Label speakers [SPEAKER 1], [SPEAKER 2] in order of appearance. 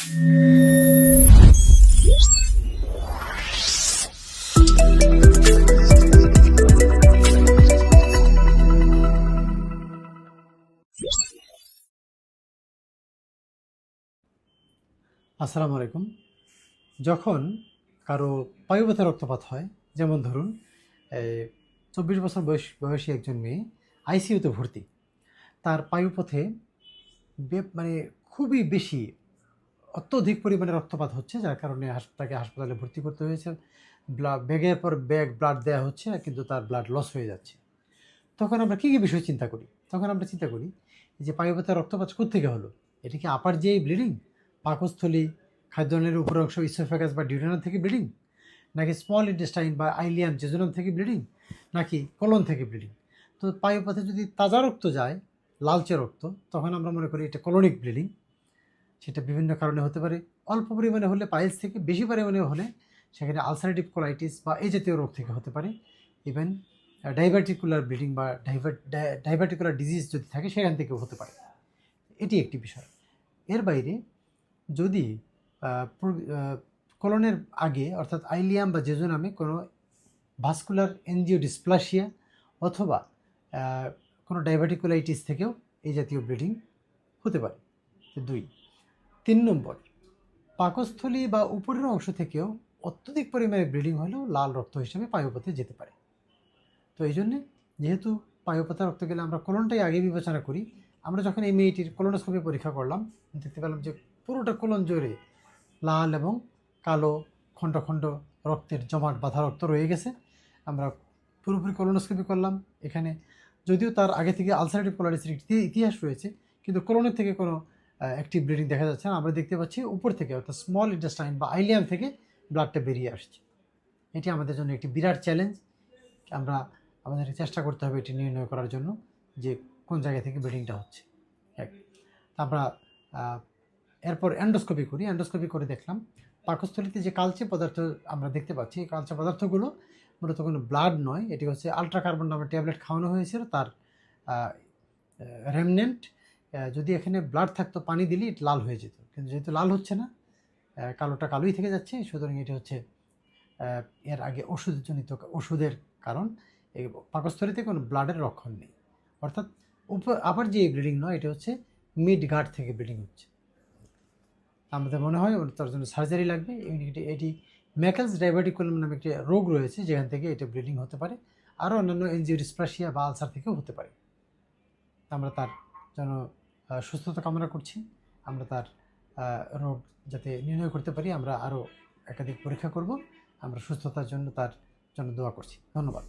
[SPEAKER 1] আসসালামু আলাইকুম। যখন কারো পায়ুপথে রক্তপাত হয়, যেমন ধরুন ২৪ বছর বয়সী একজন মেয়ে আইসিইউতে ভর্তি। তার পায়ুপথে মানে খুবই বেশি অত্যধিক পরিমাণে রক্তপাত হচ্ছে, যার কারণে তাকে হাসপাতালে ভর্তি করতে হয়েছে। ব্যাগের পর ব্যাগ ব্লাড দেওয়া হচ্ছে, কিন্তু তার ব্লাড লস হয়ে যাচ্ছে। তখন আমরা কী বিষয় চিন্তা করি? তখন আমরা চিন্তা করি যে পায়ুপথে রক্তপাত কোত্থেকে হলো? এটা কি আপার যেই ব্লিডিং, পাকস্থলী, খাদ্যনালীর উপর অংশ ইসোফেগাস বা ডিউডেনাম থেকে ব্লিডিং, নাকি স্মল ইন্টেস্টাইন বা আইলিয়াম জেজুনাম থেকে ব্লিডিং, নাকি কোলন থেকে ব্লিডিং? তো পায়ুপথে যদি তাজা রক্ত যায়, লালচে রক্ত, তখন আমরা মনে করি এটা কোলনিক ব্লিডিং। সেটা বিভিন্ন কারণে হতে পারে। অল্প পরিমাণে হলে পাইলস থেকে, বেশি পরিমাণে হলে সেখানে আলসারেটিভ কোলাইটিস বা এই জাতীয় রোগ থেকে হতে পারে। ইভেন ডাইভার্টিকুলার ব্লিডিং বা ডাইভার্টিকুলার ডিজিজ যদি থাকে, সেখান থেকেও হতে পারে। এটি একটি বিষয়। এর বাইরে যদি কোলনের আগে, অর্থাৎ আইলিয়াম বা জেজুনামে কোনো ভাস্কুলার এনজিওডিসপ্লাসিয়া অথবা কোনো ডাইভার্টিকুলাইটিস থেকেও এই জাতীয় ব্লিডিং হতে পারে। 2, 3 নম্বর, পাকস্থলী বা উপরের অংশ থেকেও অত্যধিক পরিমাণে ব্লিডিং হলেও লাল রক্ত হিসেবে পায়ুপথে যেতে পারে। তো এই জন্যে, যেহেতু পায়ুপথে রক্ত গেলে আমরা কোলনটাই আগে বিবেচনা করি, আমরা যখন এই মেয়েটির কোলোনোস্কোপি পরীক্ষা করলাম, দেখতে পেলাম যে পুরোটা কোলন জুড়ে লাল এবং কালো খণ্ড খণ্ড রক্তের জমাট বাঁধা রক্ত রয়ে গেছে। আমরা পুরোপুরি কোলোনোস্কোপি করলাম। এখানে যদিও তার আগে থেকে আলসারেটিভ কোলাইটিসের ইতিহাস রয়েছে, কিন্তু কোলনের থেকে কোনো অ্যাক্টিভ ব্লিডিং দেখা যাচ্ছে না। আমরা দেখতে পাচ্ছি উপর থেকে, অর্থাৎ স্মল ইন্টেস্টাইন বা আইলিয়াম থেকে ব্লাডটা বেরিয়ে আসছে। এটি আমাদের জন্য একটি বিরাট চ্যালেঞ্জ। আমরা আমাদেরকে চেষ্টা করতে হবে এটি নির্ণয় করার জন্য যে কোন জায়গা থেকে ব্লিডিংটা হচ্ছে। এক, আমরা এরপর এন্ডোস্কোপি করি। এন্ডোস্কোপি করে দেখলাম পাকস্থলীতে যে কালচে পদার্থ আমরা দেখতে পাচ্ছি, এই কালচে পদার্থগুলো মূলত কোনো ব্লাড নয়, এটি হচ্ছে আলট্রাকার্বন নামের ট্যাবলেট খাওয়ানো হয়েছিল তার রেমনেন্ট। যদি এখানে ব্লাড থাকতো, পানি দিলে এটা লাল হয়ে যেত, কিন্তু যেহেতু লাল হচ্ছে না, কালোটা কালোই থেকে যাচ্ছে, সুতরাং এটি হচ্ছে এর আগে ওষুধজনিত ওষুধের কারণ। এই পাকস্থলীতে কোনো ব্লাডের রক্ষণ নেই, অর্থাৎ আবার যে ব্লিডিং নয়, এটা হচ্ছে মিড গার্ড থেকে ব্লিডিং হচ্ছে। আমাদের মনে হয় তার জন্য সার্জারি লাগবে। এটি ম্যাকেলস ডাইভার্টিকুলাম নামে একটি রোগ রয়েছে, যেখান থেকে এটা ব্লিডিং হতে পারে। আরও অন্যান্য এনজিওডিসপ্লাসিয়া বা আলসার থেকেও হতে পারে। আমরা তার জন্য সুস্থতা কামনা করছি। আমরা তার রোগ যাতে নির্ণয় করতে পারি, আমরা আরও একাধিক পরীক্ষা করব। আমরা সুস্থতার জন্য তার জন্য দোয়া করছি। ধন্যবাদ।